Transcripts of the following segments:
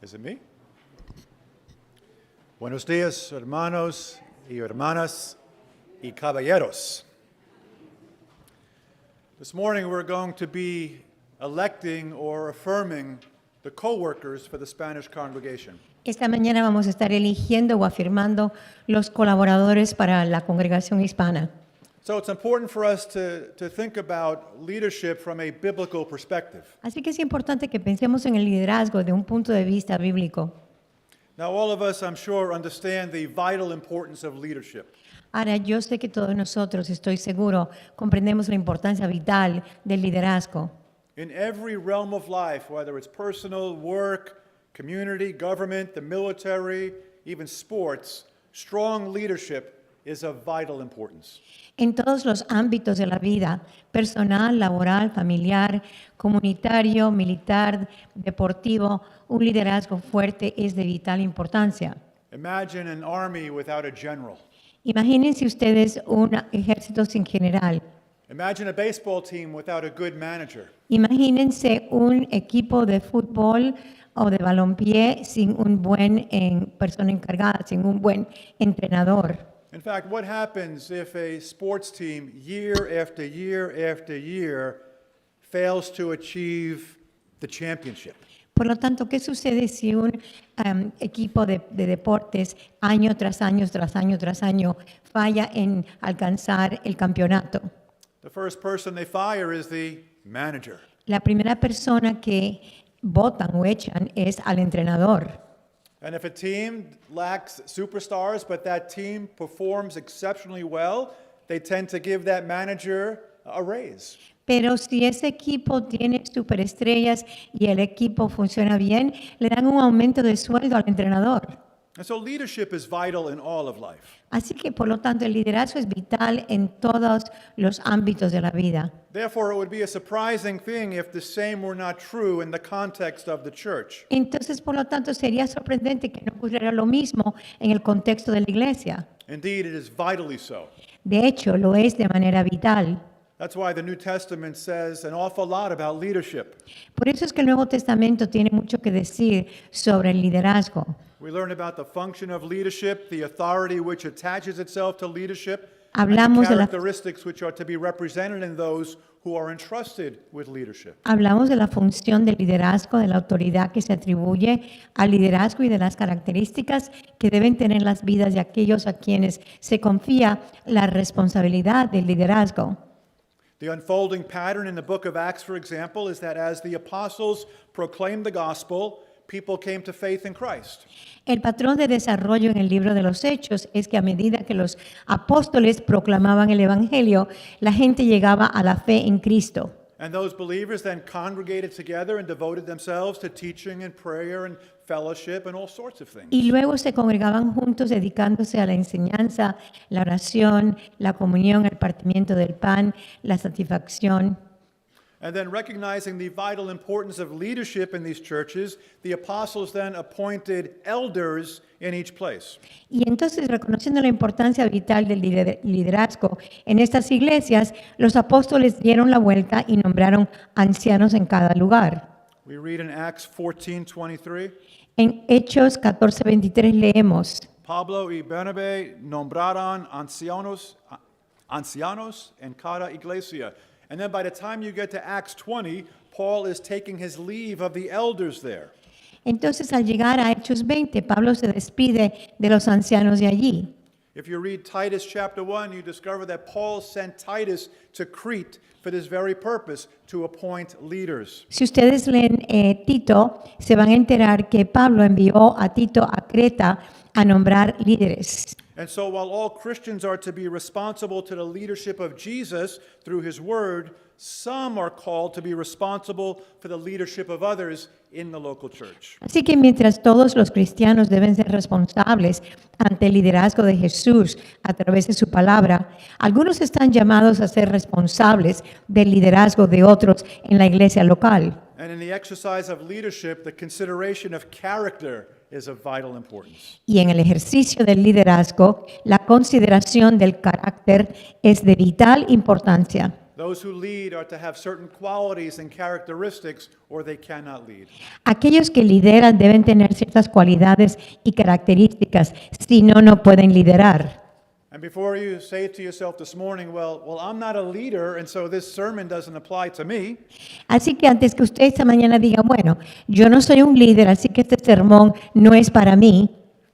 Is it me? Buenos días, hermanos y hermanas y caballeros. This morning we're going to be electing or affirming the co-workers for the Spanish congregation. Esta mañana vamos a estar eligiendo o afirmando los colaboradores para la congregación hispana. So it's important for us to think about leadership from a biblical perspective. Así que es importante que pensemos en el liderazgo de un punto de vista bíblico. Now all of us, I'm sure, understand the vital importance of leadership. Ahora, yo sé que todos nosotros, estoy seguro, comprendemos la importancia vital del liderazgo. In every realm of life, whether it's personal, work, community, government, the military, even sports, strong leadership is of vital importance. En todos los ámbitos de la vida, personal, laboral, familiar, comunitario, militar, deportivo, un liderazgo fuerte es de vital importancia. Imagine an army without a general. Imagínense ustedes un ejército sin general. Imagine a baseball team without a good manager. Imagínense un equipo de fútbol o de balompié sin un buen persona encargada, sin un buen entrenador. In fact, what happens if a sports team, year after year after year, fails to achieve the championship? Por lo tanto, ¿qué sucede si un equipo de deportes año tras año, tras año, tras año falla en alcanzar el campeonato? The first person they fire is the manager. La primera persona que votan o echan es al entrenador. And if a team lacks superstars, but that team performs exceptionally well, they tend to give that manager a raise. Pero si ese equipo tiene superestrellas y el equipo funciona bien, le dan un aumento de sueldo al entrenador. And so leadership is vital in all of life. Así que, por lo tanto, el liderazgo es vital en todos los ámbitos de la vida. Therefore, it would be a surprising thing if the same were not true in the context of the church. Entonces, por lo tanto, sería sorprendente que no ocurriera lo mismo en el contexto de la iglesia. Indeed, it is vitally so. De hecho, lo es de manera vital. That's why the New Testament says an awful lot about leadership. Por eso es que el Nuevo Testamento tiene mucho que decir sobre el liderazgo. We learn about the function of leadership, the authority which attaches itself to leadership, Hablamos and de the la- characteristics which are to be represented in those who are entrusted with leadership. Hablamos de la función del liderazgo, de la autoridad que se atribuye al liderazgo y de las características que deben tener las vidas de aquellos a quienes se confía la responsabilidad del liderazgo. The unfolding pattern in the book of Acts, for example, is that as the apostles proclaimed the gospel, people came to faith in Christ. El patrón de desarrollo en el libro de los Hechos es que a medida que los apóstoles proclamaban el Evangelio, la gente llegaba a la fe en Cristo. And those believers then congregated together and devoted themselves to teaching and prayer and fellowship and all sorts of things. Y luego se congregaban juntos dedicándose a la enseñanza, la oración, la comunión, el partimiento del pan, la satisfacción. And then recognizing the vital importance of leadership in these churches, the apostles then appointed elders in each place. Y entonces, reconociendo la importancia vital del liderazgo en estas iglesias, los apóstoles dieron la vuelta y nombraron ancianos en cada lugar. We read in Acts 14:23, En Hechos 14:23 leemos: Pablo y Bernabé nombraron ancianos en cada iglesia. And then by the time you get to Acts 20, Paul is taking his leave of the elders there. Entonces, al llegar a Hechos 20, Pablo se despide de los ancianos de allí. If you read Titus chapter 1, you discover that Paul sent Titus to Crete for this very purpose, to appoint leaders. Si ustedes leen Tito, se van a enterar que Pablo envió a Tito a Creta a nombrar líderes. And so while all Christians are to be responsible to the leadership of Jesus through his word, some are called to be responsible for the leadership of others in the local church. Así que mientras todos los cristianos deben ser responsables ante el liderazgo de Jesús a través de su palabra, algunos están llamados a ser responsables del liderazgo de otros en la iglesia local. And in the exercise of leadership, the consideration of character is of vital importance. Y en el ejercicio del liderazgo, la consideración del carácter es de vital importancia. Those who lead are to have certain qualities and characteristics, or they cannot lead. Aquellos que lideran deben tener ciertas cualidades y características, si no, no pueden liderar. And before you say to yourself this morning, well, I'm not a leader, and so this sermon doesn't apply to me. Así que antes que usted esta mañana diga, bueno, yo no soy un líder, así que este sermón no es para mí,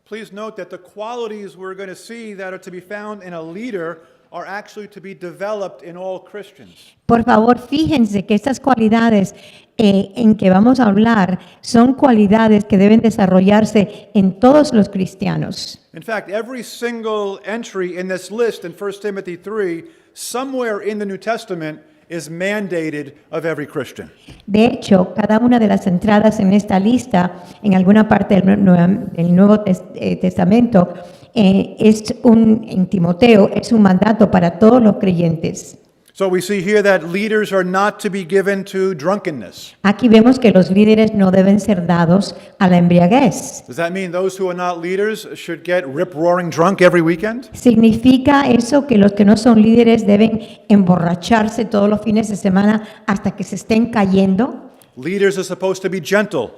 Please note that the qualities we're going to see that are to be found in a leader are actually to be developed in all Christians. por favor, fíjense que estas cualidades en que vamos a hablar son cualidades que deben desarrollarse en todos los cristianos. In fact, every single entry in this list in 1 Timothy 3, somewhere in the New Testament, is mandated of every Christian. De hecho, cada una de las entradas en esta lista, en alguna parte del Nuevo Testamento, en Timoteo, es un mandato para todos los creyentes. So we see here that leaders are not to be given to drunkenness. Aquí vemos que los líderes no deben ser dados a la embriaguez. Does that mean those who are not leaders should get rip-roaring drunk every weekend? ¿Significa eso que los que no son líderes deben emborracharse todos los fines de semana hasta que se estén cayendo? Leaders are supposed to be gentle.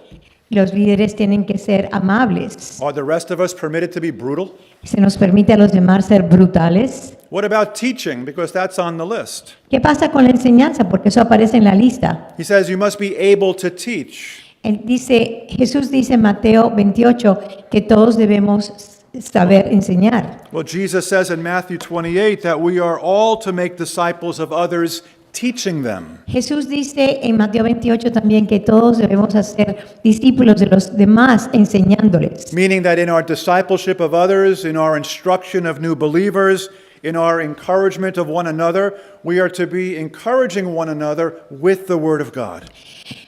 Los líderes tienen que ser amables. Are the rest of us permitted to be brutal? ¿Se nos permite a los demás ser brutales? What about teaching? Because that's on the list. ¿Qué pasa con la enseñanza? Porque eso aparece en la lista. He says you must be able to teach. Jesús dice en Mateo 28 que todos debemos saber enseñar. Well, Jesus says in Matthew 28 that we are all to make disciples of others, teaching them. Jesús dice en Mateo 28 también que todos debemos hacer discípulos de los demás enseñándoles. Meaning that in our discipleship of others, in our instruction of new believers, in our encouragement of one another, we are to be encouraging one another with the Word of God.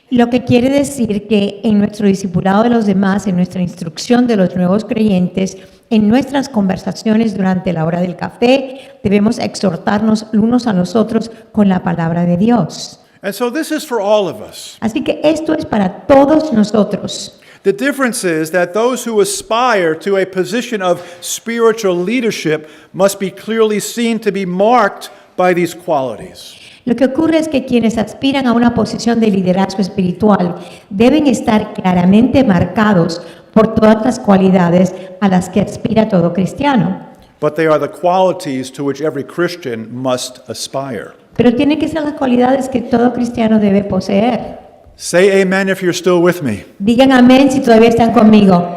Lo que quiere decir que en nuestro discipulado de los demás, en nuestra instrucción de los nuevos creyentes, en nuestras conversaciones durante la hora del café, debemos exhortarnos unos a los otros con la palabra de Dios. And so this is for all of us. Así que esto es para todos nosotros. The difference is that those who aspire to a position of spiritual leadership must be clearly seen to be marked by these qualities. Lo que ocurre es que quienes aspiran a una posición de liderazgo espiritual deben estar claramente marcados por todas las cualidades a las que aspira todo cristiano. But they are the qualities to which every Christian must aspire. Pero tienen que ser las cualidades que todo cristiano debe poseer. Say amen if you're still with me. Digan amén si todavía están conmigo.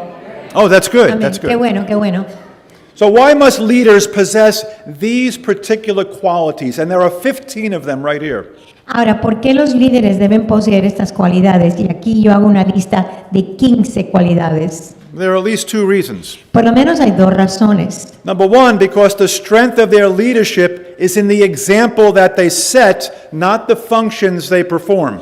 Oh, that's good. Amén. That's Qué good. bueno, qué bueno. So why must leaders possess these particular qualities? And there are 15 of them right here. Ahora, ¿por qué los líderes deben poseer estas cualidades? Y aquí yo hago una lista de 15 cualidades. There are at least two reasons. Por lo menos hay dos razones. Number one, because the strength of their leadership is in the example that they set, not the functions they perform.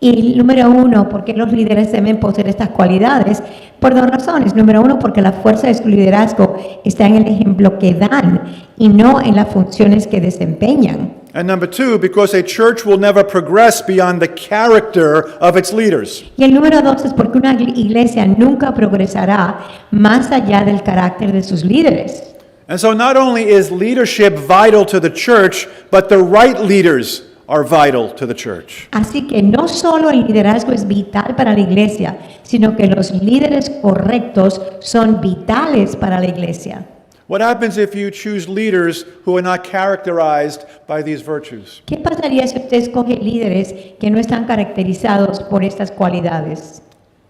Y número uno, ¿por qué los líderes deben poseer estas cualidades? Por dos razones. Número uno, porque la fuerza de su liderazgo está en el ejemplo que dan y no en las funciones que desempeñan. And number two, because a church will never progress beyond the character of its leaders. Y el número dos es porque una iglesia nunca progresará más allá del carácter de sus líderes. And so not only is leadership vital to the church, but the right leaders are vital to the church. Así que no solo el liderazgo es vital para la iglesia, sino que los líderes correctos son vitales para la iglesia. What happens if you choose leaders who are not characterized by these virtues? ¿Qué pasaría si usted escoge líderes que no están caracterizados por estas cualidades?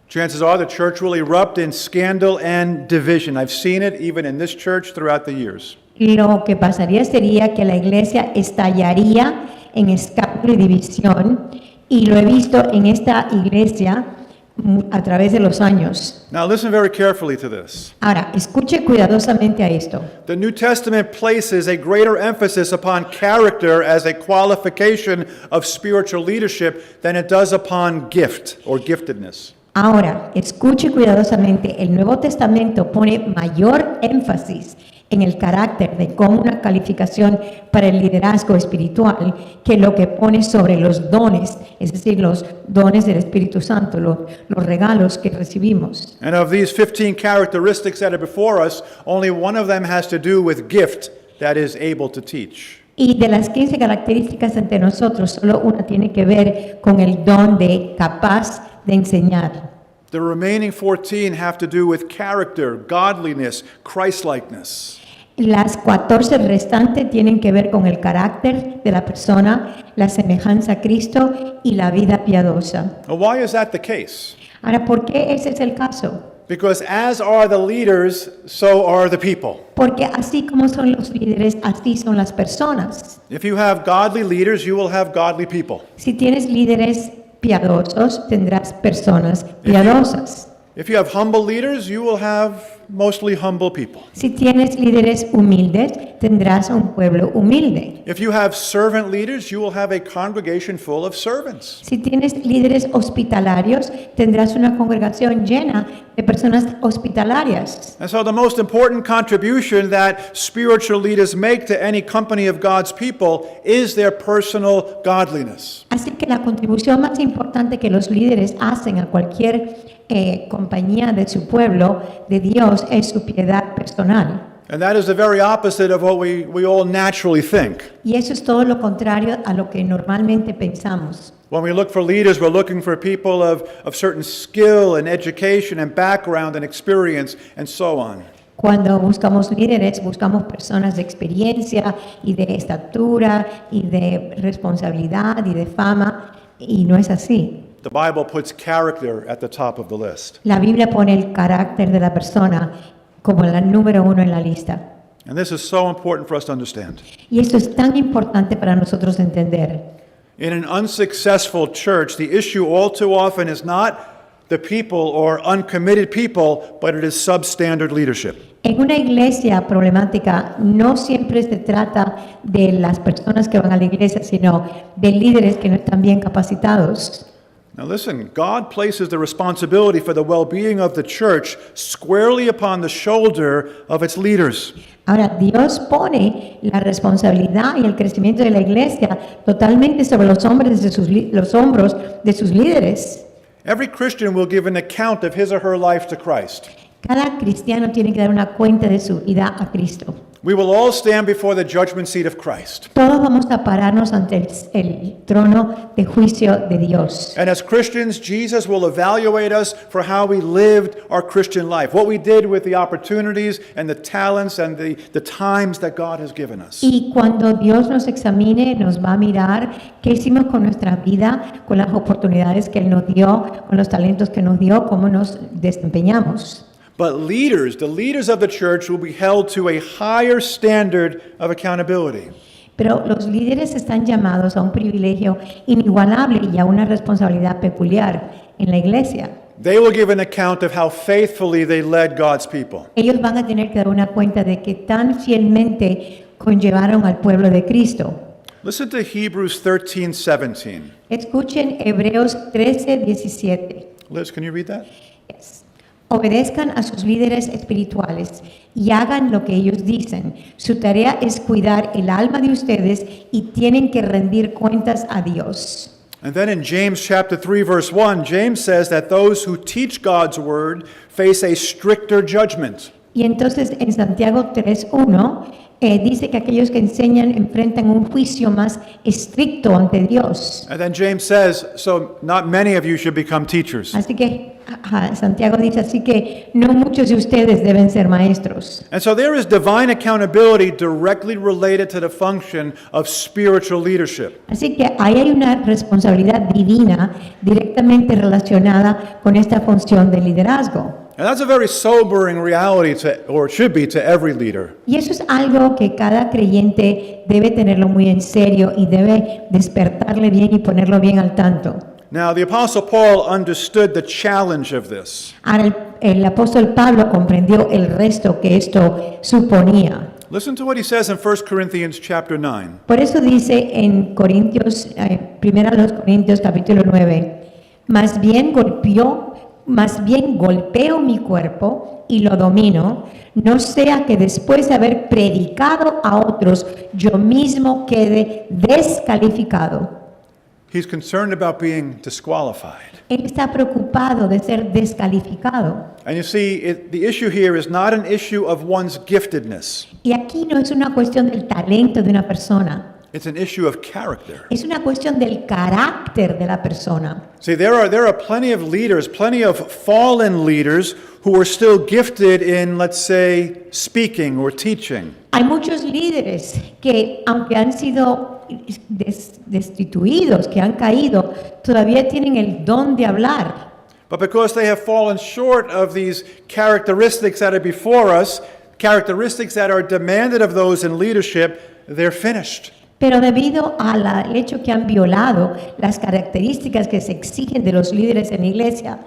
Chances are the church will erupt in scandal and division. I've seen it even in this church throughout the years. Lo que pasaría sería que la iglesia estallaría en escándalo y división, y lo he visto en esta iglesia a través de los años. Now listen very carefully to this. Ahora, escuche cuidadosamente a esto. The New Testament places a greater emphasis upon character as a qualification of spiritual leadership than it does upon gift or giftedness. Ahora, escuche cuidadosamente, el Nuevo Testamento pone mayor énfasis en el carácter de como una calificación para el liderazgo espiritual que lo que pone sobre los dones, es decir, los dones del Espíritu Santo, los regalos que recibimos. And of these 15 characteristics that are before us, only one of them has to do with gift, that is able to teach. Y de las 15 características entre nosotros, solo una tiene que ver con el don de capaz de enseñar. The remaining 14 have to do with character, godliness, Christ-likeness. Las 14 restantes tienen que ver con el carácter de la persona, la semejanza a Cristo y la vida piadosa. Now, why is that the case? Ahora, ¿por qué ese es el caso? Because as are the leaders, so are the people. Porque así como son los líderes, así son las personas. If you have godly leaders, you will have godly people. Si tienes líderes piadosos, tendrás personas piadosas. If you have humble leaders, you will have mostly humble people. Si tienes líderes humildes, tendrás un pueblo humilde. If you have servant leaders, you will have a congregation full of servants. Si tienes líderes hospitalarios, tendrás una congregación llena de personas hospitalarias. And so the most important contribution that spiritual leaders make to any company of God's people is their personal godliness. Así que la contribución más importante que los líderes hacen a cualquier compañía de su pueblo, de Dios, es su piedad personal. And that is the very opposite of what we all naturally think. Y eso es todo lo contrario a lo que normalmente pensamos. When we look for leaders, we're looking for people of certain skill and education and background and experience and so on. Cuando buscamos líderes, buscamos personas de experiencia y de estatura y de responsabilidad y de fama, y no es así. The Bible puts character at the top of the list. La Biblia pone el carácter de la persona como la número 1 en la lista. And this is so important for us to understand. Y esto es tan importante para nosotros entender. In an unsuccessful church, the issue all too often is not the people or uncommitted people, but it is substandard leadership. En una iglesia problemática no siempre se trata de las personas que van a la iglesia, sino de líderes que no están bien capacitados. Now listen, God places the responsibility for the well-being of the church squarely upon the shoulder of its leaders. Ahora, Dios pone la responsabilidad y el crecimiento de la iglesia totalmente sobre los hombros de sus líderes. Every Christian will give an account of his or her life to Christ. Cada cristiano tiene que dar una cuenta de su vida a Cristo. We will all stand before the judgment seat of Christ. Todos vamos a pararnos ante el trono de juicio de Dios. And as Christians, Jesus will evaluate us for how we lived our Christian life, what we did with the opportunities and the talents and the times that God has given us. Y cuando Dios nos examine, nos va a mirar qué hicimos con nuestra vida, con las oportunidades que Él nos dio, con los talentos que nos dio, cómo nos desempeñamos. But leaders, the leaders of the church, will be held to a higher standard of accountability. Pero los líderes están llamados a un privilegio inigualable y a una responsabilidad peculiar en la iglesia. They will give an account of how faithfully they led God's people. Ellos van a tener que dar una cuenta de que tan fielmente conllevaron al pueblo de Cristo. Listen to Hebrews 13:17. Escuchen Hebreos 13:17. Liz, can you read that? Yes. Obedezcan a sus líderes espirituales y hagan lo que ellos dicen. Su tarea es cuidar el alma de ustedes y tienen que rendir cuentas a Dios. And then in James chapter 3 verse 1, James says that those who teach God's word face a stricter judgment. Y entonces en Santiago 3:1 dice que aquellos que enseñan enfrentan un juicio más estricto ante Dios. And then James says, so not many of you should become teachers. Así que Santiago dice así que no muchos de ustedes deben ser maestros. And so there is divine accountability directly related to the function of spiritual leadership. Así que ahí hay una responsabilidad divina directamente relacionada con esta función de liderazgo. And that's a very sobering reality or it should be to every leader. Y eso es algo que cada creyente debe tenerlo muy en serio y debe despertarle bien y ponerlo bien al tanto. Now, the Apostle Paul understood the challenge of this. Ahora, el apóstol Pablo comprendió el resto que esto suponía. Listen to what he says in 1 Corinthians chapter 9. Por eso dice en Corintios, 1 Corintios capítulo 9, más bien golpeo mi cuerpo y lo domino, no sea que después de haber predicado a otros, yo mismo quede descalificado. He's concerned about being disqualified. Él está preocupado de ser descalificado. And you see, the issue here is not an issue of one's giftedness. Y aquí no es una cuestión del talento de una persona, It's an issue of character. es una cuestión del carácter de la persona. See, there are plenty of leaders, plenty of fallen leaders who are still gifted in, let's say, speaking or teaching. Hay muchos líderes que, aunque han sido destituidos, que han caído, todavía tienen el don de hablar. But because they have fallen short of these characteristics that are before us, characteristics that are demanded of those in leadership, they're finished. Pero debido al hecho que han violado las características que se exigen de los líderes en la iglesia,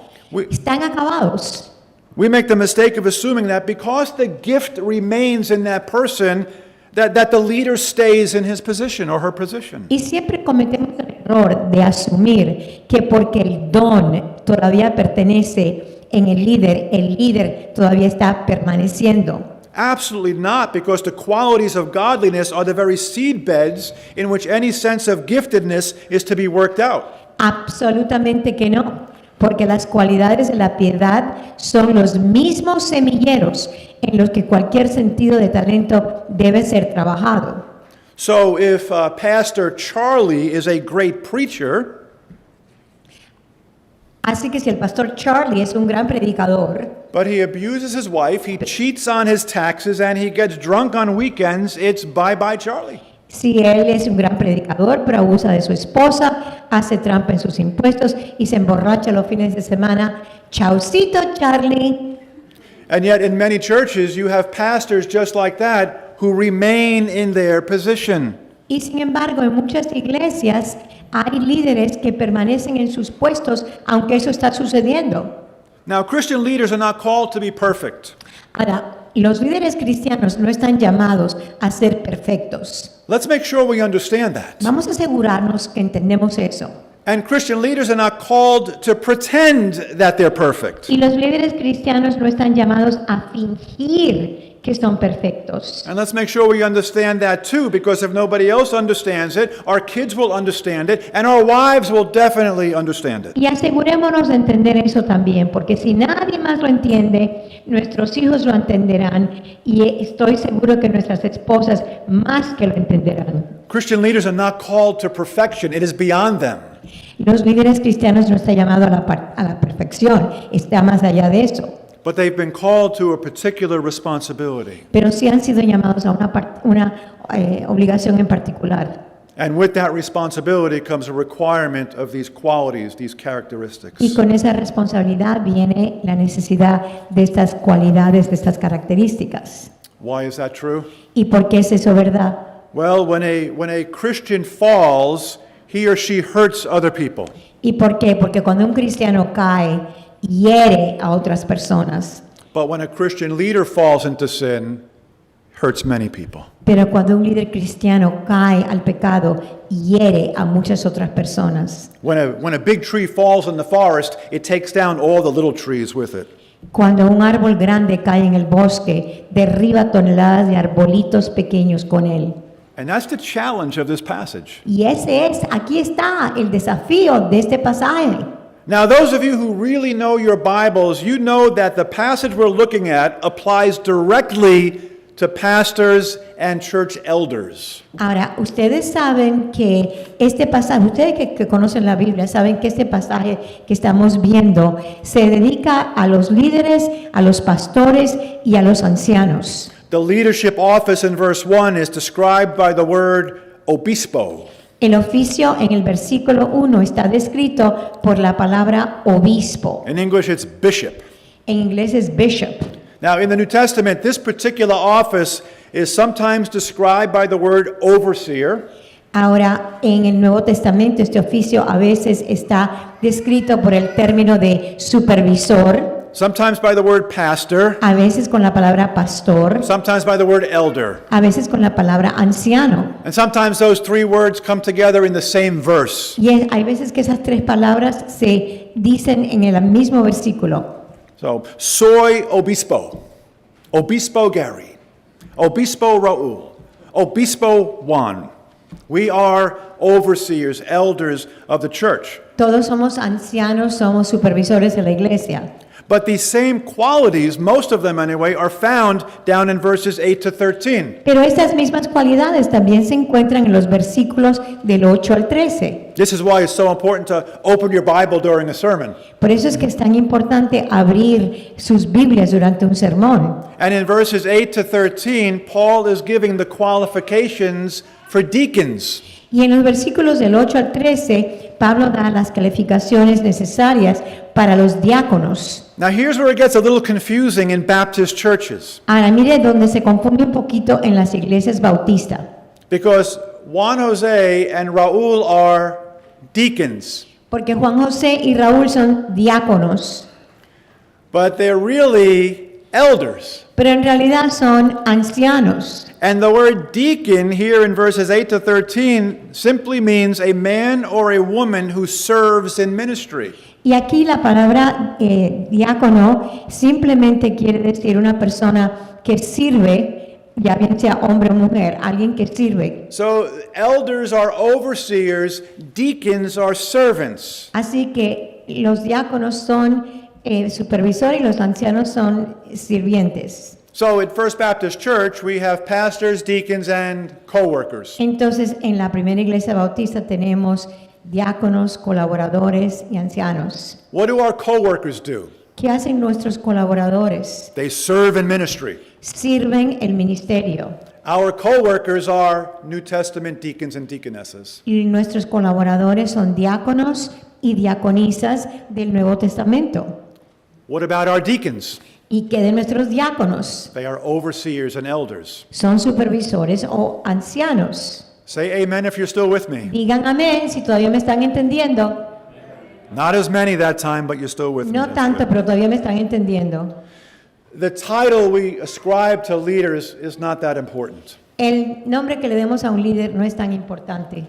están acabados. We make the mistake of assuming that because the gift remains in that person, that the leader stays in his position or her position. Y siempre cometemos el error de asumir que porque el don todavía pertenece en el líder todavía está permaneciendo. Absolutely not, because the qualities of godliness are the very seed beds in which any sense of giftedness is to be worked out. Absolutamente que no, porque las cualidades de la piedad son los mismos semilleros en los que cualquier sentido de talento debe ser trabajado. So if Pastor Charlie is a great preacher, Así que si el pastor Charlie es un gran predicador, but he abuses his wife, he cheats on his taxes, and he gets drunk on weekends, it's bye-bye Charlie. si él es un gran predicador pero abusa de su esposa, hace trampa en sus impuestos y se emborracha los fines de semana, chaucito Charlie. And yet in many churches you have pastors just like that who remain in their position. Y sin embargo, en muchas iglesias hay líderes que permanecen en sus puestos aunque eso está sucediendo. Now, Christian leaders are not called to be perfect. Ahora, los líderes cristianos no están llamados a ser perfectos. Let's make sure we understand that. Vamos a asegurarnos que entendemos eso. And Christian leaders are not called to pretend that they're perfect. Y los líderes cristianos no están llamados a fingir que son perfectos. And let's make sure we understand that too, because if nobody else understands it, our kids will understand it, and our wives will definitely understand it. Y asegurémonos de entender eso también, porque si nadie más lo entiende, nuestros hijos lo entenderán y estoy seguro que nuestras esposas más que lo entenderán. Christian leaders are not called to perfection. It is beyond them. Los líderes cristianos no están llamados a la perfección, está más allá de eso. But they've been called to a particular responsibility. Pero sí han sido llamados a una obligación en particular. And with that responsibility comes a requirement of these qualities, these Y characteristics. con esa responsabilidad viene la necesidad de estas cualidades, de estas características. Why is that true? ¿Y por qué es eso verdad? Well, when a Christian falls, he or she hurts other people. ¿Y por qué? Porque cuando un cristiano cae, hiere a otras personas. But when a Christian leader falls into sin, hurts many people. Pero cuando un líder cristiano cae al pecado, hiere a muchas otras personas. When a big tree falls in the forest, it takes down all the little trees with it. Cuando un árbol grande cae en el bosque, derriba toneladas de arbolitos pequeños con él. And that's the challenge of this passage. Y aquí está el desafío de este pasaje. Now, those of you who really know your Bibles, you know that the passage we're looking at applies directly to pastors and church elders. Ahora, ustedes saben que este pasaje, ustedes que conocen la Biblia, saben que este pasaje que estamos viendo se dedica a los líderes, a los pastores y a los ancianos. The leadership office in verse 1 is described by the word obispo. El oficio en el versículo 1 está descrito por la palabra obispo. In English, it's bishop. En inglés es bishop. Now, in the New Testament, this particular office is sometimes described by the word overseer. Ahora, en el Nuevo Testamento, este oficio a veces está descrito por el término de supervisor, Sometimes by the word pastor, a veces con la palabra pastor, sometimes by the word elder. a veces con la palabra anciano. And sometimes those three words come together in the same verse. Y hay veces que esas tres palabras se dicen en el mismo versículo. So, soy obispo, obispo Gary, obispo Raúl, obispo Juan. We are overseers, elders of the church. Todos somos ancianos, somos supervisores de la iglesia. But these same qualities, most of them anyway, are found down in verses 8 to 13. Pero estas mismas cualidades también se encuentran en los versículos del 8 al 13. This is why it's so important to open your Bible during a sermon. Por eso es que es tan importante abrir sus Biblias durante un sermón. And in verses 8 to 13, Paul is giving the qualifications for deacons. Y en los versículos del 8 al 13, Pablo da las calificaciones necesarias para los diáconos. Now here's where it gets a little confusing in Baptist churches, Ahora mire donde se confunde un poquito en las iglesias bautistas. because Juan Jose and Raul are deacons, Porque Juan José y Raúl son diáconos, but they're really elders. pero en realidad son ancianos. And the word deacon here in verses 8 to 13 simply means a man or a woman who serves in ministry. Y aquí la palabra diácono simplemente quiere decir una persona que sirve, ya bien sea hombre o mujer, alguien que sirve. So elders are overseers, deacons are servants. Así que los diáconos son supervisores y los ancianos son sirvientes. So at First Baptist Church, we have pastors, deacons, and co-workers. Entonces, en la primera iglesia bautista tenemos diáconos, colaboradores y ancianos. What do our co-workers do? ¿Qué hacen nuestros colaboradores? They serve in ministry. Sirven el ministerio. Our co-workers are New Testament deacons and deaconesses. Y nuestros colaboradores son diáconos y diaconisas del Nuevo Testamento. What about our deacons? ¿Y qué de nuestros diáconos? They are overseers and elders. Son supervisores o ancianos. Say amen if you're still with me. Digan amén si todavía me están entendiendo. Not as many that time, but you're still with me. No tanto, pero todavía me están entendiendo. The title we ascribe to leaders is not that important. El nombre que le demos a un líder no es tan importante.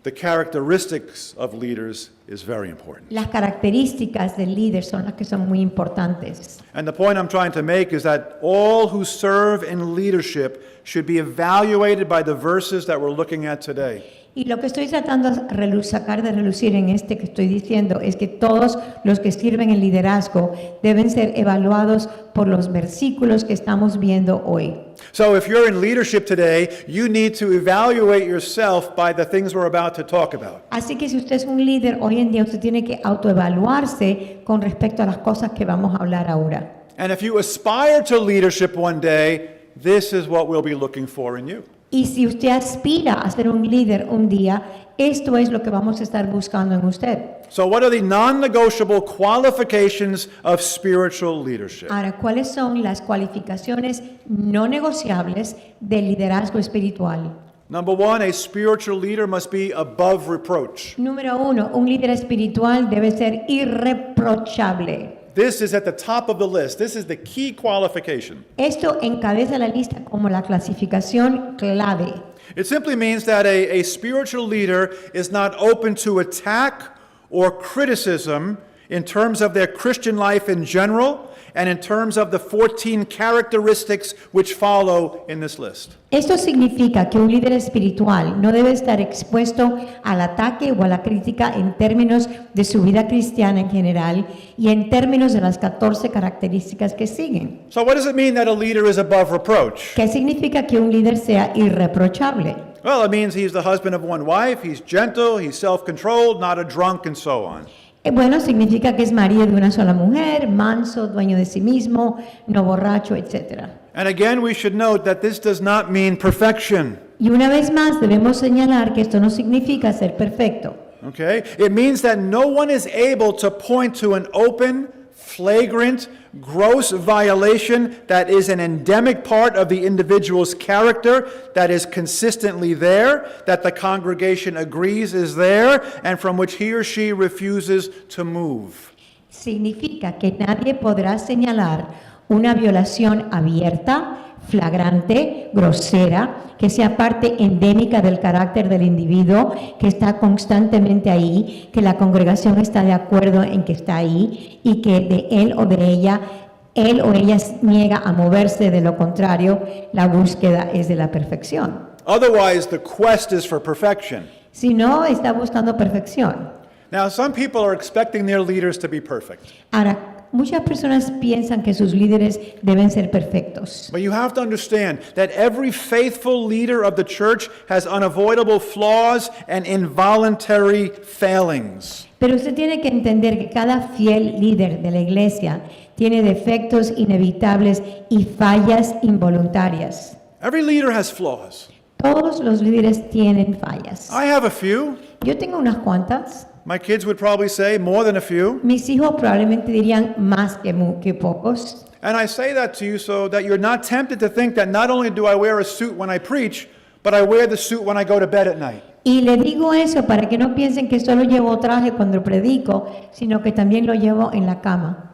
The characteristics of leaders is very important. Las características del líder son las que son muy importantes. And the point I'm trying to make is that all who serve in leadership should be evaluated by the verses that we're looking at today. Y lo que estoy tratando de sacar de relucir en este que estoy diciendo es que todos los que sirven en liderazgo deben ser evaluados por los versículos que estamos viendo hoy. So if you're in leadership today, you need to evaluate yourself by the things we're about to talk about. Así que si usted es un líder hoy en día, usted tiene que autoevaluarse con respecto a las cosas que vamos a hablar ahora. And if you aspire to leadership one day, this is what we'll be looking for in you. Y si usted aspira a ser un líder un día, esto es lo que vamos a estar buscando en usted. So what are the non-negotiable qualifications of spiritual leadership? Ahora, ¿cuáles son las cualificaciones no negociables del liderazgo espiritual? Number one, a spiritual leader must be above reproach. Número uno, un líder espiritual debe ser irreprochable. This is at the top of the list. This is the key qualification. Esto encabeza la lista como la clasificación clave. It simply means that a spiritual leader is not open to attack or criticism in terms of their Christian life in general and in terms of the 14 characteristics which follow in this list. Esto significa que un líder espiritual no debe estar expuesto al ataque o a la crítica en términos de su vida cristiana en general y en términos de las 14 características que siguen. So what does it mean that a leader is above reproach? ¿Qué significa que un líder sea irreprochable? Well, it means he's the husband of one wife, he's gentle, he's self-controlled, not a drunk, and so on. Bueno, significa que es marido de una sola mujer, manso, dueño de sí mismo, no borracho, etc. And again, we should note that this does not mean perfection. Y una vez más debemos señalar que esto no significa ser perfecto. Okay? It means that no one is able to point to an open, flagrant, gross violation that is an endemic part of the individual's character, that is consistently there, that the congregation agrees is there, and from which he or she refuses to move. Significa que nadie podrá señalar una violación abierta, flagrante, grosera, que sea parte endémica del carácter del individuo, que está constantemente ahí, que la congregación está de acuerdo en que está ahí y que de él o ella niega a moverse, de lo contrario, la búsqueda es de la perfección. Otherwise, the quest is for perfection. Si no, está buscando perfección. Now, some people are expecting their leaders to be perfect. Ahora, muchas personas piensan que sus líderes deben ser perfectos. But you have to understand that every faithful leader of the church has unavoidable flaws and involuntary failings. Pero usted tiene que entender que cada fiel líder de la iglesia tiene defectos inevitables y fallas involuntarias. Every leader has flaws. Todos los líderes tienen fallas. I have a few. Yo tengo unas cuantas. My kids would probably say more than a few. Mis hijos probablemente dirían más que pocos. And I say that to you so that you're not tempted to think that not only do I wear a suit when I preach, but I wear the suit when I go to bed at night. Y le digo eso para que no piensen que solo llevo traje cuando predico, sino que también lo llevo en la cama.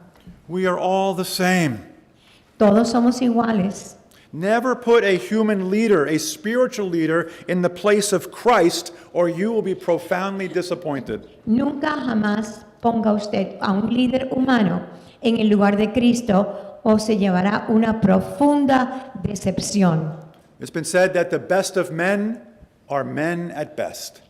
We are all the same. Todos somos iguales. Never put a human leader, a spiritual leader, in the place of Christ, or you will be profoundly disappointed. Nunca jamás ponga usted a un líder humano en el lugar de Cristo o se llevará una profunda decepción. It's been said that the best of men are men at best.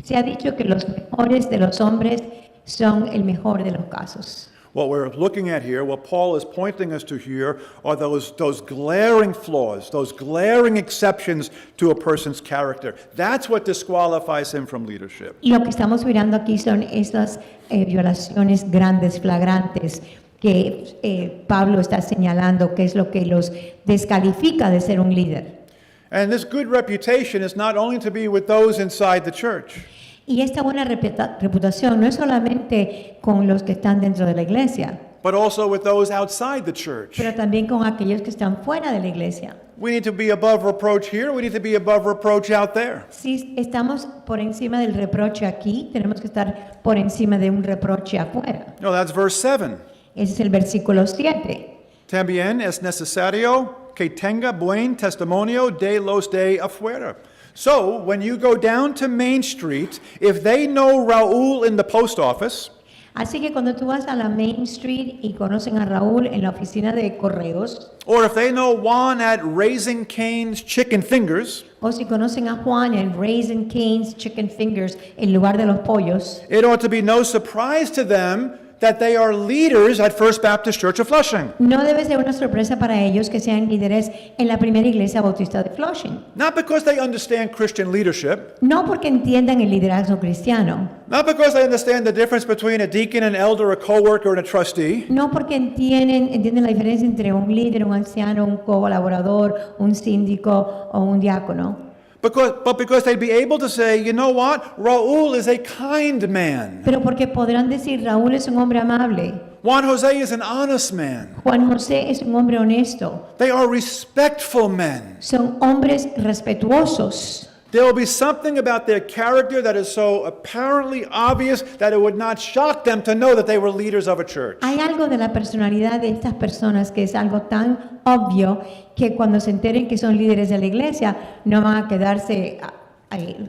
Se ha dicho que los mejores de los hombres son el mejor de los casos. What we're looking at here, what Paul is pointing us to here, are those glaring flaws, those glaring exceptions to a person's character. That's what disqualifies him from leadership. Lo que estamos mirando aquí son esas violaciones grandes, flagrantes, que Pablo está señalando que es lo que los descalifica de ser un líder. And this good reputation is not only to be with those inside the church. Y esta buena reputación no es solamente con los que están dentro de la iglesia, But also with those outside the church. pero también con aquellos que están fuera de la iglesia. We need to be above reproach here. We need to be above reproach out there. Si estamos por encima del reproche aquí, tenemos que estar por encima de un reproche afuera. No, that's verse 7. Ese es el versículo 7. También es necesario que tenga buen testimonio de los de afuera. So, when you go down to Main Street, if they know Raúl in the post office, Así que cuando tú vas a la Main Street y conocen a Raúl en la oficina de correos, or if they know Juan at Raising Cane's Chicken Fingers, o si conocen a Juan en Raising Cane's Chicken Fingers en lugar de los pollos, it ought to be no surprise to them that they are leaders at First Baptist Church of Flushing. no debe ser una sorpresa para ellos que sean líderes en la primera iglesia bautista de Flushing. Not because they understand Christian leadership, No porque entiendan el liderazgo cristiano, not because they understand the difference between a deacon, an elder, a co-worker, and a trustee, no porque entienden la diferencia entre un líder, un anciano, un colaborador, un síndico o un diácono, but because they'd be able to say, you know what, Raúl is a kind man. pero porque podrán decir Raúl es un hombre amable, Juan Jose is an honest man. Juan José es un hombre honesto, They are respectful men. son hombres respetuosos. There will be something about their character that is so apparently obvious that it would not shock them to know that they were leaders of a church. Hay algo de la personalidad de estas personas que es algo tan obvio que cuando se enteren que son líderes de la iglesia no van a quedarse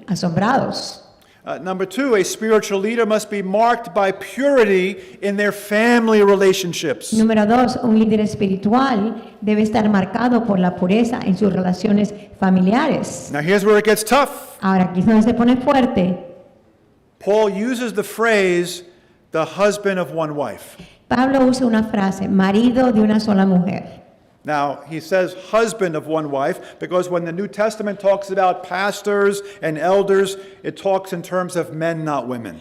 asombrados. Number 2, a spiritual leader must be marked by purity in their family relationships. Número 2, un líder espiritual debe estar marcado por la pureza en sus relaciones familiares. Now here's where it gets tough. Ahora, aquí es donde se pone fuerte. Paul uses the phrase, the husband of one wife. Pablo usa una frase, marido de una sola mujer. Now, he says husband of one wife because when the New Testament talks about pastors and elders, it talks in terms of men, not women.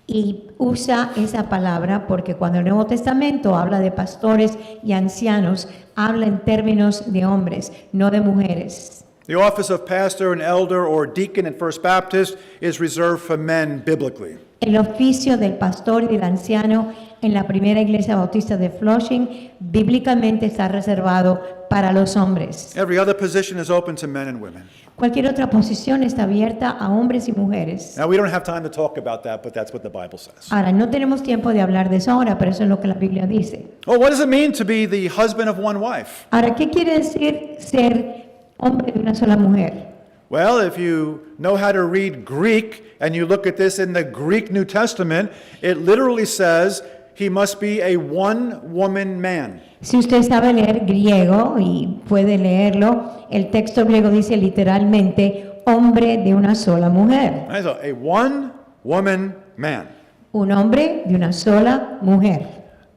Y usa esa palabra porque cuando el Nuevo Testamento habla de pastores y ancianos, habla en términos de hombres, no de mujeres. The office of pastor and elder or deacon at First Baptist is reserved for men biblically. El oficio del pastor y del anciano en la primera iglesia bautista de Flushing bíblicamente está reservado para los hombres. Every other position is open to men and women. Cualquier otra posición está abierta a hombres y mujeres. Now, we don't have time to talk about that, but that's what the Bible says. Ahora, no tenemos tiempo de hablar de eso ahora, pero eso es lo que la Biblia dice. Well, what does it mean to be the husband of one wife? Ahora, ¿qué quiere decir ser hombre de una sola mujer? Well, if you know how to read Greek and you look at this in the Greek New Testament, it literally says he must be a one-woman man. Si usted sabe leer griego y puede leerlo, el texto griego dice literalmente hombre de una sola mujer. Right? So a one-woman man. Un hombre de una sola mujer.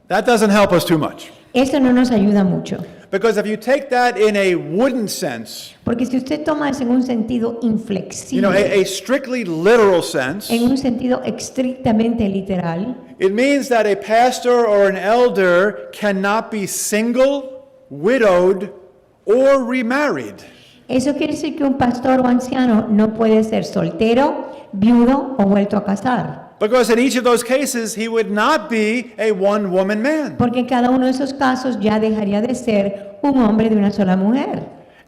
That doesn't help us too much. Eso no nos ayuda mucho. Because if you take that in a wooden sense, Porque si usted toma eso en un sentido you know, inflexible, a strictly literal sense, en un sentido estrictamente literal, it means that a pastor or an elder cannot be single, widowed, or remarried. eso quiere decir que un pastor o anciano no puede ser soltero, viudo o vuelto a casar. Because in each of those cases, he would not be a one-woman man. Porque en cada uno de esos casos ya dejaría de ser un hombre de una sola mujer.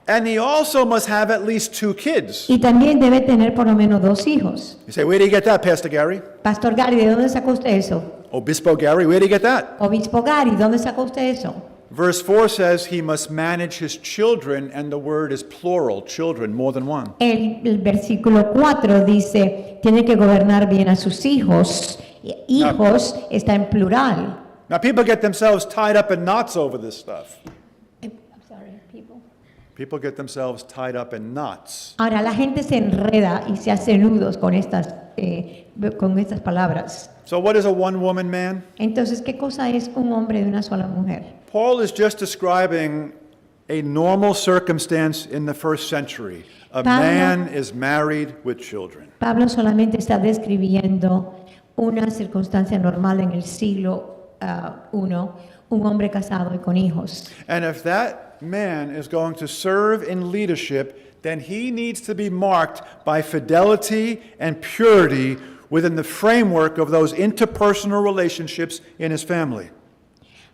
And he also must have at least 2 kids. Y también debe tener por lo menos 2 hijos. You say, where do you get that, Pastor Gary? Pastor Gary, ¿de dónde sacó usted eso? Obispo Gary, where do you get that? Obispo Gary, ¿dónde sacó usted eso? Verse 4 says he must manage his children, and the word is plural, children, more than one. El versículo 4 dice, tiene que gobernar bien a sus hijos. Hijos está en plural. Now, people get themselves tied up in knots over this stuff. People get themselves tied up in knots. Ahora, la gente se enreda y se hace nudos con estas palabras. So, what is a one-woman man? Entonces, ¿qué cosa es un hombre de una sola mujer? Paul is just describing a normal circumstance in the first century. A Pablo- man is married with children. Pablo solamente está describiendo una circunstancia normal en el siglo I, un hombre casado y con hijos. And if that man is going to serve in leadership, then he needs to be marked by fidelity and purity within the framework of those interpersonal relationships in his family.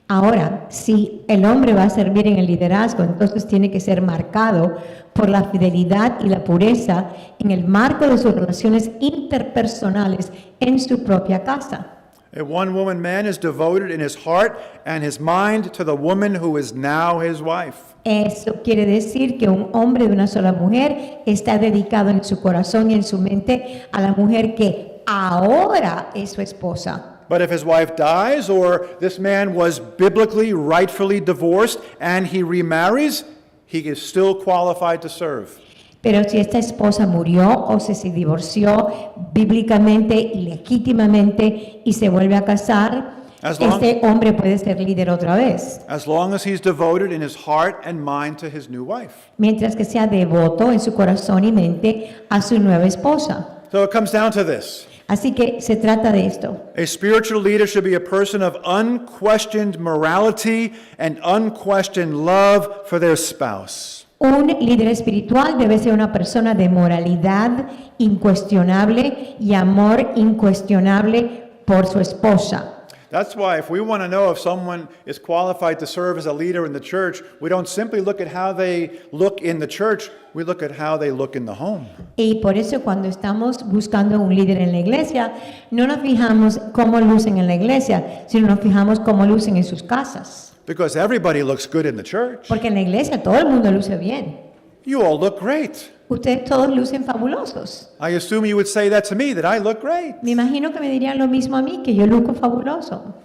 Ahora, si el hombre va a servir en el liderazgo, entonces tiene que ser marcado por la fidelidad y la pureza en el marco de sus relaciones interpersonales en su propia casa. A one-woman man is devoted in his heart and his mind to the woman who is now his wife. Eso quiere decir que un hombre de una sola mujer está dedicado en su corazón y en su mente a la mujer que ahora es su esposa. But if his wife dies, or this man was biblically, rightfully divorced, and he remarries, he is still qualified to serve. Pero si esta esposa murió o se divorció bíblicamente y legítimamente y se vuelve a casar, As long- este hombre puede ser líder otra vez, As long as he's devoted in his heart and mind to his new wife. mientras que sea devoto en su corazón y mente a su nueva esposa. So it comes down to this. Así que se trata de esto. A spiritual leader should be a person of unquestioned morality and unquestioned love for their spouse. Un líder espiritual debe ser una persona de moralidad incuestionable y amor incuestionable por su esposa. That's why if we want to know if someone is qualified to serve as a leader in the church, we don't simply look at how they look in the church, we look at how they look in the home. Y por eso cuando estamos buscando un líder en la iglesia, no nos fijamos cómo lucen en la iglesia, sino nos fijamos cómo lucen en sus casas. Because everybody looks good in the church. Porque en la iglesia todo el mundo luce bien. You all look great. Ustedes todos lucen fabulosos. I assume you would say that to me, that I look great. Me imagino que me dirían lo mismo a mí, que yo luzco fabuloso.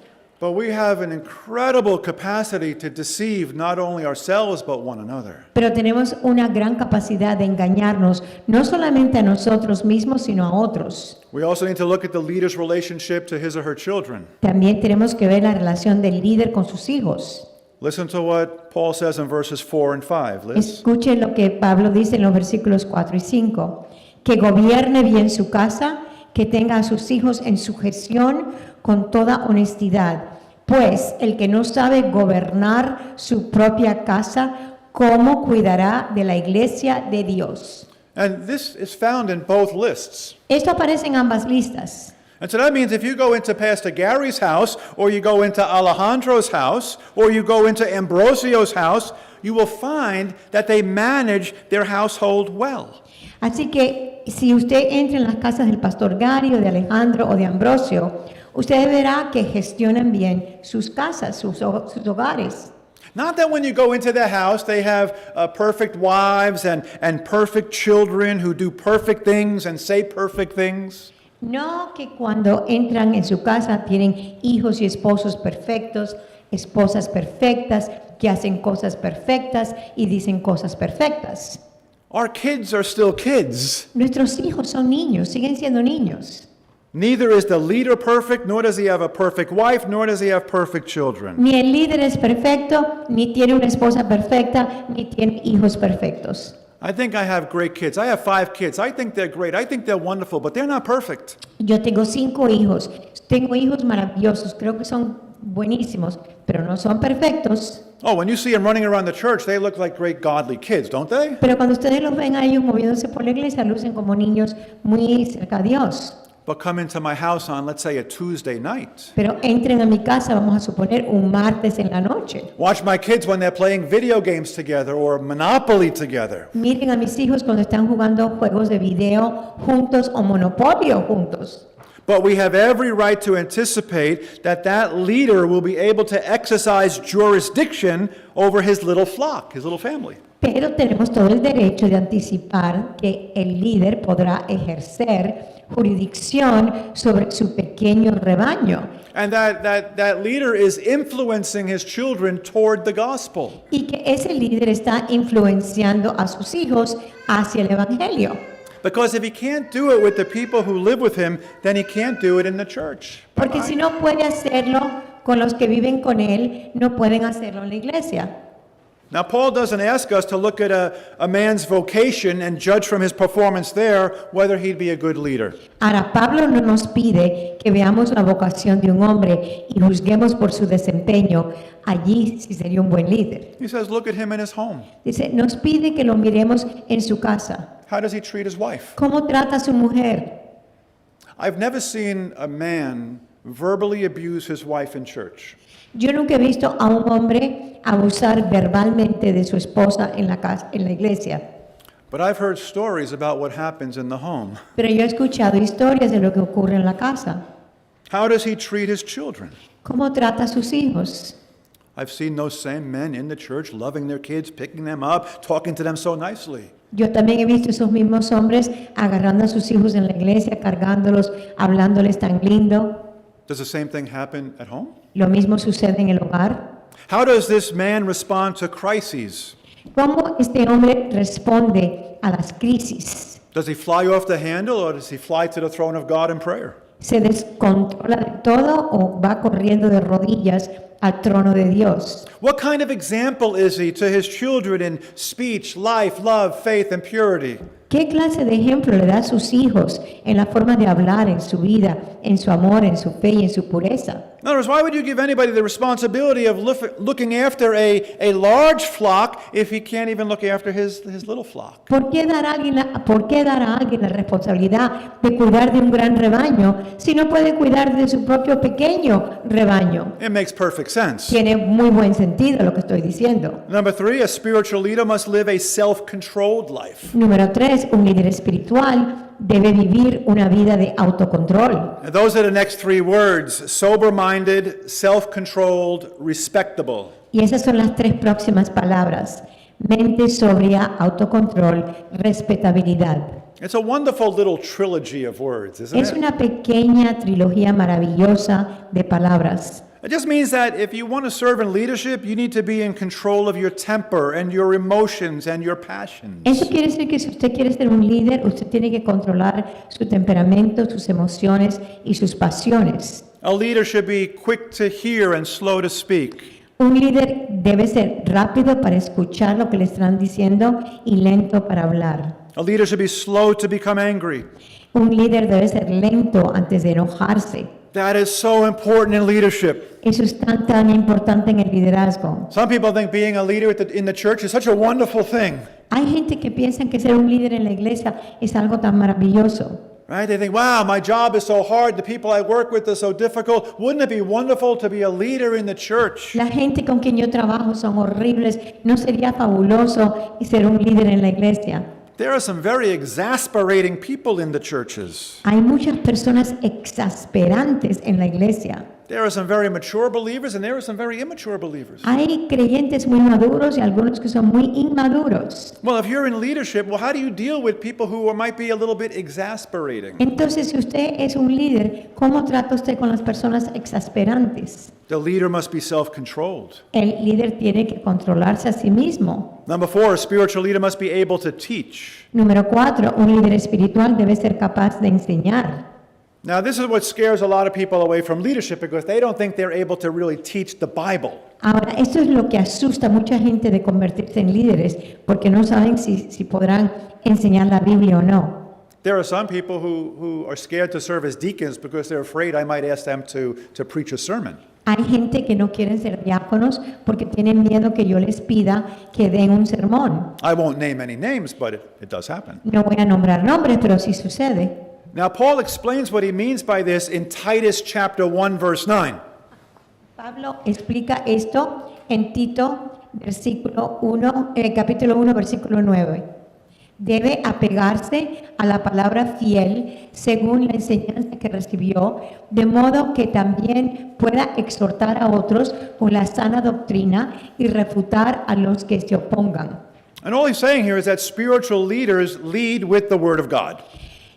But we have an incredible capacity to deceive not only ourselves, but one another. Pero tenemos una gran capacidad de engañarnos, no solamente a nosotros mismos, sino a otros. We also need to look at the leader's relationship to his or her children. También tenemos que ver la relación del líder con sus hijos. Listen to what Paul says in verses 4 and 5, Liz. Escuche lo que Pablo dice en los versículos 4 y 5. Que gobierne bien su casa, que tenga a sus hijos en sujeción con toda honestidad. Pues el que no sabe gobernar su propia casa, ¿cómo cuidará de la iglesia de Dios? And this is found in both lists. Esto aparece en ambas listas. And so that means if you go into Pastor Gary's house, or you go into Alejandro's house, or you go into Ambrosio's house, you will find that they manage their household well. Así que si usted entra en las casas del pastor Gary o de Alejandro o de Ambrosio, usted verá que gestionan bien sus casas, sus hogares. Not that when you go into their house, they have perfect wives and perfect children who do perfect things and say perfect things. No que cuando entran en su casa tienen hijos y esposos perfectos, esposas perfectas, que hacen cosas perfectas y dicen cosas perfectas. Our kids are still kids. Nuestros hijos son niños, siguen siendo niños. Neither is the leader perfect, nor does he have a perfect wife, nor does he have perfect children. Ni el líder es perfecto, ni tiene una esposa perfecta, ni tiene hijos perfectos. I think I have great kids. I have 5 kids. I think they're great. I think they're wonderful, but they're not perfect. Yo tengo 5 hijos, tengo hijos maravillosos, creo que son buenísimos, pero no son perfectos. Oh, when you see them running around the church, they look like great godly kids, don't they? Pero cuando ustedes los ven a ellos moviéndose por la iglesia, lucen como niños muy cerca a Dios. But come into my house on, let's say, a Tuesday night. Pero entren a mi casa, vamos a suponer, un martes en la noche. Watch my kids when they're playing video games together or Monopoly together. Miren a mis hijos cuando están jugando juegos de video juntos o Monopolio juntos. But we have every right to anticipate that that leader will be able to exercise jurisdiction over his little flock, his little family. Pero tenemos todo el derecho de anticipar que el líder podrá ejercer jurisdicción sobre su pequeño rebaño And that leader is influencing his children toward the gospel. y que ese líder está influenciando a sus hijos hacia el evangelio. Because if he can't do it with the people who live with him, then he can't do it in the church. Porque si no puede hacerlo con los que viven con él, no pueden hacerlo en la iglesia. Now, Paul doesn't ask us to look at a man's vocation and judge from his performance there whether he'd be a good leader. Ahora, Pablo no nos pide que veamos la vocación de un hombre y juzguemos por su desempeño allí si sería un buen líder. He says, look at him in his home. Dice, nos pide que lo miremos en su casa. How does he treat his wife? ¿Cómo trata a su mujer? I've never seen a man verbally abuse his wife in church. Yo nunca he visto a un hombre abusar verbalmente de su esposa en la casa, en la iglesia. But I've heard stories about what happens in the home. Pero yo he escuchado historias de lo que ocurre en la casa. How does he treat his children? ¿Cómo trata a sus hijos? I've seen those same men in the church loving their kids, picking them up, talking to them so nicely. Yo también he visto esos mismos hombres agarrando a sus hijos en la iglesia, cargándolos, hablándoles tan lindo. Does the same thing happen at home? Lo mismo sucede en el hogar. How does this man respond to crises? ¿Cómo este hombre responde a las crisis? Does he fly off the handle or does he fly to the throne of God in prayer? ¿Se descontrola de todo o va corriendo de rodillas al trono de Dios? What kind of example is he to his children in speech, life, love, faith, and purity? ¿Qué clase de ejemplo le da a sus hijos en la forma de hablar, en su vida, en su amor, en su fe y en su pureza? In other words, why would you give anybody the responsibility of looking after a large flock if he can't even look after his little flock? ¿Por qué dar a alguien la responsabilidad de cuidar de un gran rebaño si no puede cuidar de su propio pequeño rebaño? It makes perfect sense. Tiene muy buen sentido lo que estoy diciendo. Number 3, a spiritual leader must live a self-controlled life. Número 3, un líder espiritual debe vivir una vida de autocontrol. And those are the next 3 words: sober-minded, self-controlled, respectable. Y esas son las 3 próximas palabras: mente sobria, autocontrol, respetabilidad. It's a wonderful little trilogy of words, isn't Es it? una pequeña trilogía maravillosa de palabras. It just means that if you want to serve in leadership, you need to be in control of your temper and your emotions and your passions. Eso quiere decir que si usted quiere ser un líder, usted tiene que controlar su temperamento, sus emociones y sus pasiones. A leader should be quick to hear and slow to speak. Un líder debe ser rápido para escuchar lo que le están diciendo y lento para hablar. A leader should be slow to become angry. Un líder debe ser lento antes de enojarse. That is so important in leadership. Eso es tan importante en el liderazgo. Some people think being a leader in the church is such a wonderful thing. Hay gente que piensa que ser un líder en la iglesia es algo tan maravilloso. Right? They think, wow, my job is so hard. The people I work with are so difficult. Wouldn't it be wonderful to be a leader in the church? La gente con quien yo trabajo son horribles. ¿No sería fabuloso ser un líder en la iglesia? There are some very exasperating people in the churches. Hay muchas personas exasperantes en la iglesia. There are some very mature believers and there are some very immature believers. Hay creyentes muy maduros y algunos que son muy inmaduros. Well, if you're in leadership, well, how do you deal with people who might be a little bit exasperating? Entonces, si usted es un líder, ¿cómo trata usted con las personas exasperantes? The leader must be self-controlled. El líder tiene que controlarse a sí mismo. Number 4, a spiritual leader must be able to teach. Número 4, un líder espiritual debe ser capaz de enseñar. Now, this is what scares a lot of people away from leadership because they don't think they're able to really teach the Bible. Ahora, esto es lo que asusta a mucha gente de convertirse en líderes, porque no saben si podrán enseñar la Biblia o no. There are some people who are scared to serve as deacons because they're afraid I might ask them to preach a sermon. Hay gente que no quieren ser diáconos porque tienen miedo que yo les pida que den un sermón. I won't name any names, but it does happen. No voy a nombrar nombres, pero sí sucede. Now, Paul explains what he means by this in Titus chapter 1, verse 9. Pablo explica esto en Tito, capítulo 1, versículo 9. Debe apegarse a la palabra fiel según la enseñanza que recibió, de modo que también pueda exhortar a otros con la sana doctrina y refutar a los que se opongan. And all he's saying here is that spiritual leaders lead with the Word of God.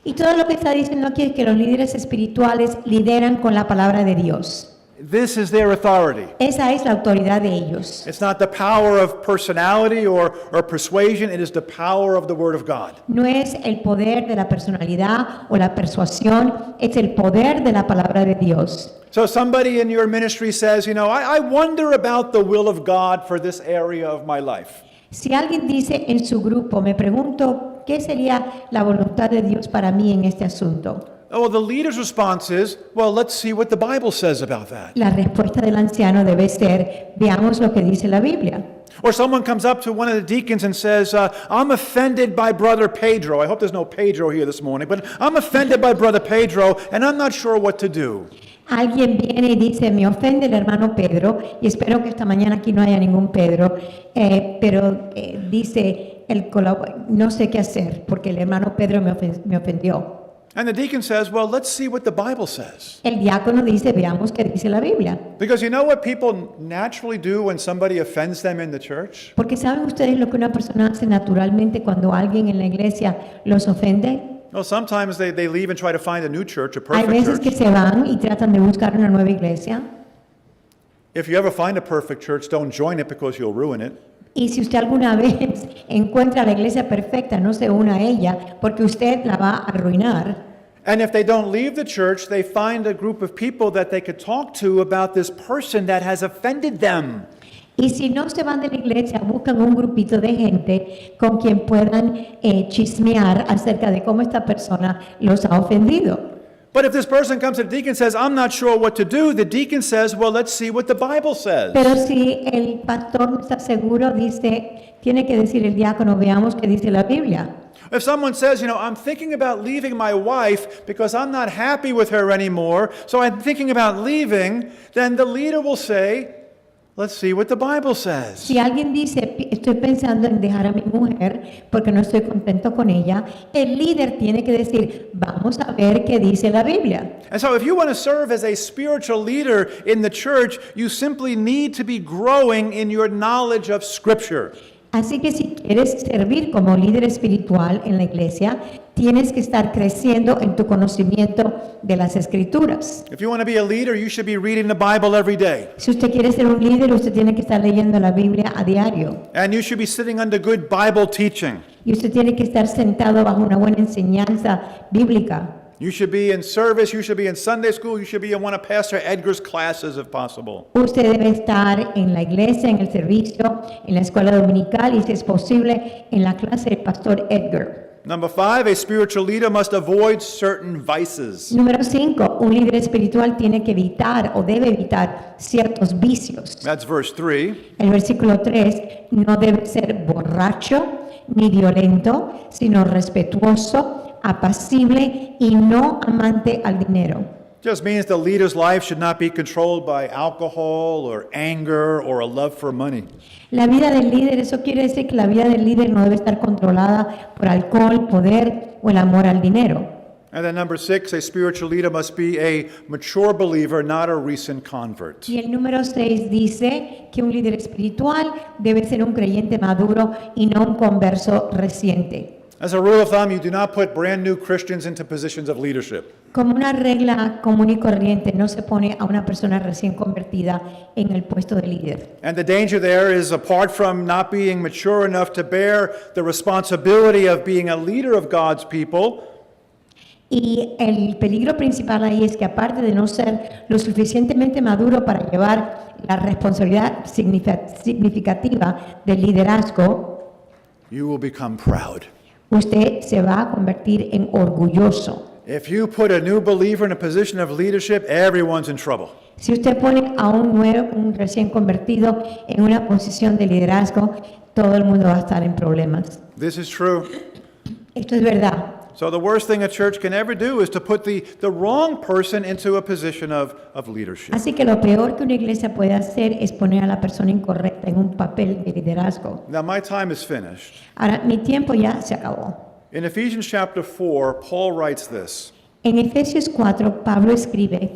Y todo lo que está diciendo aquí es que los líderes espirituales lideran con la palabra de Dios. This is their authority. Esa es la autoridad de ellos. It's not the power of personality or persuasion, it is the power of the Word of God. No es el poder de la personalidad o la persuasión, es el poder de la palabra de Dios. So somebody in your ministry says, you know, I wonder about the will of God for this area of my life. Si alguien dice en su grupo, me pregunto, ¿qué sería la voluntad de Dios para mí en este asunto? Oh, the leader's response is, well, let's see what the Bible says about that. La respuesta del anciano debe ser, veamos lo que dice la Biblia. Or someone comes up to one of the deacons and says, I'm offended by Brother Pedro. I hope there's no Pedro here this morning, but I'm offended by Brother Pedro, and I'm not sure what to do. Alguien viene y dice, me ofende el hermano Pedro, y espero que esta mañana aquí no haya ningún Pedro, pero dice, no sé qué hacer, porque el hermano Pedro me ofendió. And the deacon says, well, let's see what the Bible says. El diácono dice, veamos qué dice la Biblia. Because you know what people naturally do when somebody offends them in the church? Porque ¿saben ustedes lo que una persona hace naturalmente cuando alguien en la iglesia los ofende? Well, sometimes they leave and try to find a new church, a Hay perfect veces que church. se van y tratan de buscar una nueva iglesia. If you ever find a perfect church, don't join it because you'll ruin it. Y si usted alguna vez encuentra la iglesia perfecta, no se una a ella, porque usted la va a arruinar. And if they don't leave the church, they find a group of people that they could talk to about this person that has offended them. Y si no se van de la iglesia, buscan un grupito de gente con quien puedan chismear acerca de cómo esta persona los ha ofendido. But if this person comes to the deacon and says, I'm not sure what to do, the deacon says, well, let's see what the Bible says. Pero si el pastor no está seguro, tiene que decir el diácono, veamos qué dice la Biblia. If someone says, you know, I'm thinking about leaving my wife because I'm not happy with her anymore, so I'm thinking about leaving, then the leader will say, let's see what the Bible says. Si alguien dice, estoy pensando en dejar a mi mujer porque no estoy contento con ella, el líder tiene que decir, vamos a ver qué dice la Biblia. And so if you want to serve as a spiritual leader in the church, you simply need to be growing in your knowledge of Scripture. Así que si quieres servir como líder espiritual en la iglesia, tienes que estar creciendo en tu conocimiento de las Escrituras. If you want to be a leader, you should be reading the Bible every day. Si usted quiere ser un líder, usted tiene que estar leyendo la Biblia a diario. And you should be sitting under good Bible teaching. Y usted tiene que estar sentado bajo una buena enseñanza bíblica. You should be in service, you should be in Sunday school, you should be in one of Pastor Edgar's classes if possible. Usted debe estar en la iglesia, en el servicio, en la escuela dominical y, si es posible, en la clase del pastor Edgar. Number 5, a spiritual leader must avoid certain vices. Número 5, un líder espiritual tiene que evitar o debe evitar ciertos vicios. That's verse 3. El versículo 3, no debe ser borracho ni violento, sino respetuoso, apacible y no amante al dinero. Just means the leader's life should not be controlled by alcohol or anger or a love for money. La vida del líder, eso quiere decir que la vida del líder no debe estar controlada por alcohol, poder o el amor al dinero. And then number 6, a spiritual leader must be a mature believer, not a recent convert. Y el número 6 dice que un líder espiritual debe ser un creyente maduro y no un converso reciente. As a rule of thumb, you do not put brand new Christians into positions of leadership. Como una regla común y corriente, no se pone a una persona recién convertida en el puesto de líder. And the danger there is, apart from not being mature enough to bear the responsibility of being a leader of God's people, Y el peligro principal ahí es que aparte de no ser lo suficientemente maduro para llevar la responsabilidad significativa del liderazgo, you will become proud. usted se va a convertir en orgulloso. If you put a new believer in a position of leadership, everyone's in trouble. Si usted pone a un recién convertido en una posición de liderazgo, todo el mundo va a estar en problemas. This is true. Esto es verdad. So the worst thing a church can ever do is to put the wrong person into a position of leadership. Así que lo peor que una iglesia puede hacer es poner a la persona incorrecta en un papel de liderazgo. Now my time is finished. Ahora, mi tiempo ya se acabó. In Ephesians chapter 4, Paul writes this. En Efesios 4, Pablo escribe,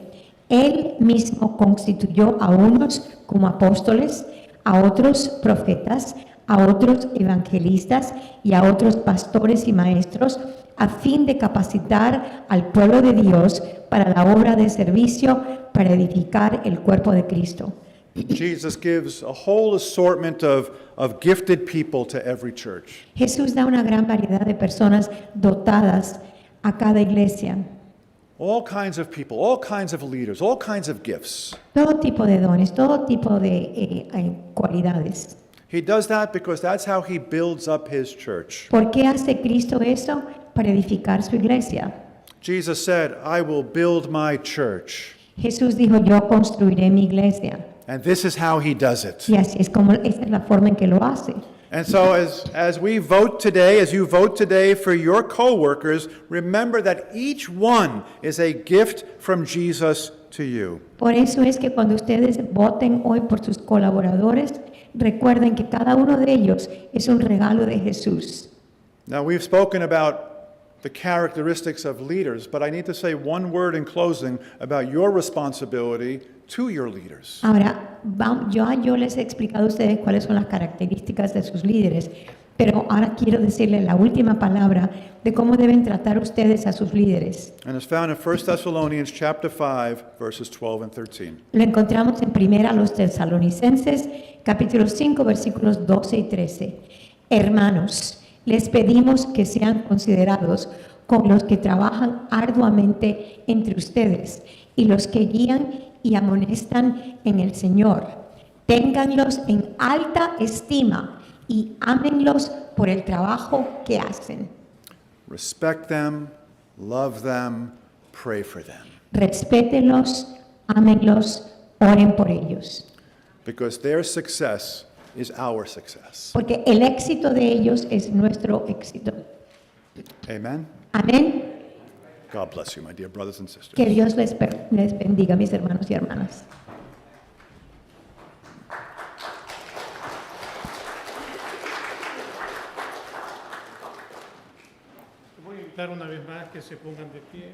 Él mismo constituyó a unos como apóstoles, a otros profetas, a otros evangelistas y a otros pastores y maestros, a fin de capacitar al pueblo de Dios para la obra de servicio, para edificar el cuerpo de Cristo. Jesus gives a whole assortment of gifted people to every church. Jesús da una gran variedad de personas dotadas a cada iglesia. All kinds of people, all kinds of leaders, all kinds of gifts. Todo tipo de dones, todo tipo de cualidades. He does that because that's how he builds up his church. ¿Por qué hace Cristo eso? Para edificar su iglesia. Jesus said, I will build my church. Jesús dijo, yo construiré mi iglesia. And this is how he does it. Y así es como, esa es la forma en que lo hace. And so as we vote today, as you vote today for your co-workers, remember that each one is a gift from Jesus to you. Por eso es que cuando ustedes voten hoy por sus colaboradores, recuerden que cada uno de ellos es un regalo de Jesús. Now we've spoken about the characteristics of leaders, but I need to say one word in closing about your responsibility to your leaders. Ahora, yo les he explicado a ustedes cuáles son las características de sus líderes, pero ahora quiero decirles la última palabra de cómo deben tratar ustedes a sus líderes. And it's found in 1 Thessalonians chapter 5, verses 12 and 13. Lo encontramos en primera los Tesalonicenses, capítulo 5, versículos 12 y 13. Hermanos, les pedimos que sean considerados con los que trabajan arduamente entre ustedes y los que guían y amonestan en el Señor. Ténganlos en alta estima y ámenlos por el trabajo que hacen. Respect them, love them, pray for them. Respétenlos, ámenlos, oren por ellos. Because their success is our success. Porque el éxito de ellos es nuestro éxito. Amen? Amén. God bless you, my dear brothers and sisters. Que Dios les bendiga, mis hermanos y hermanas. Voy a invitar una vez más que se pongan de pie.